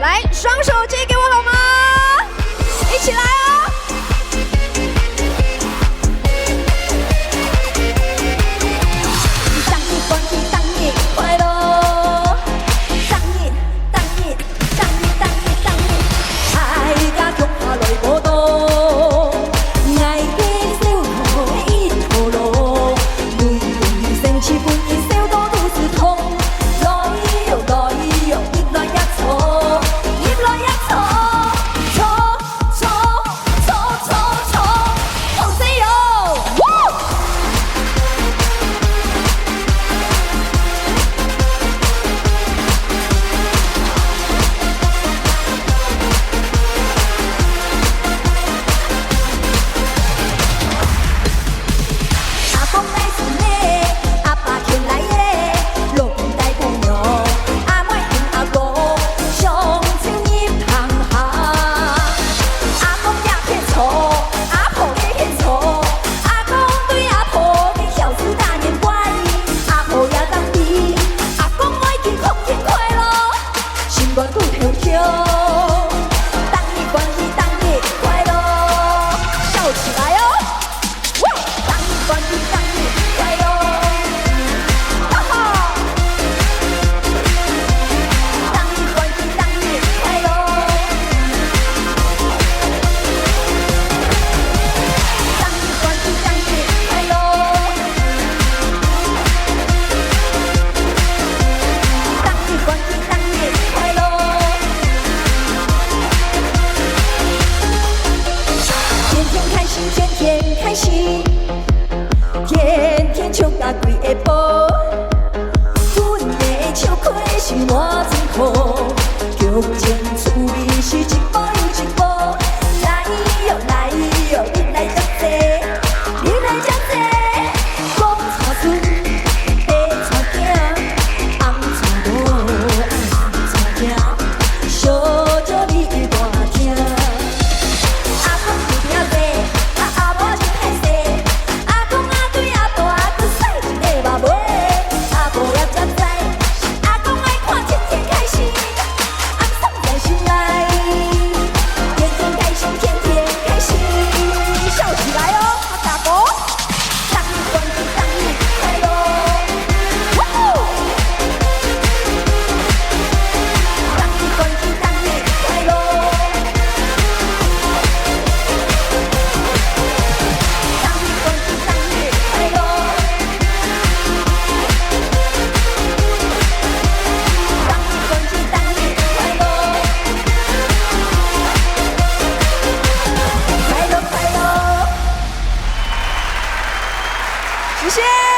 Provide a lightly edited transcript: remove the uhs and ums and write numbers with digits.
来，双手借给我好吗？一起来哦！生日恭喜，生日快乐！生日，生日，生日，生日，生日！爱甲强下来无度，爱的小可一头路，女人生气不一小多都是痛，来哟来哟，越来越错，越来越错，错错错错错，好死哟！阿公来送的，阿爸牵来的，路边带朋友，阿妹跟阿公相亲一行行。阿公也偏错，阿婆也偏错，阿公对阿婆的孝事大年关，阿婆也当比，阿公爱健康健快乐，心肝骨跳跳。当日欢喜，当日快乐，笑起来哦！当日欢喜，当日快乐，哈哈！当日欢喜，当日快乐，当日欢喜，当日快乐，当日欢喜，当日快乐。天天开心，天天开心，天天唱甲规下晡。阮的笑开是满天空，剧情趣味是一步又一步。来哟来哟，你来遮济，你来遮济，讲带孙，爸带囝，翁带某，翁带囝，小招你会大听。阿公有点济，阿婆真歹势，阿公对阿婆佫使一个目尾，阿婆也才知，阿公爱看天天开心，翁送在心内，天天开心，天天开心，笑起来哦，大伯，生日欢喜，生日快乐，哇呼！生日欢喜，生日快乐。生日恭喜，生日快乐！生日恭喜，生日快乐！快乐快乐！谢谢。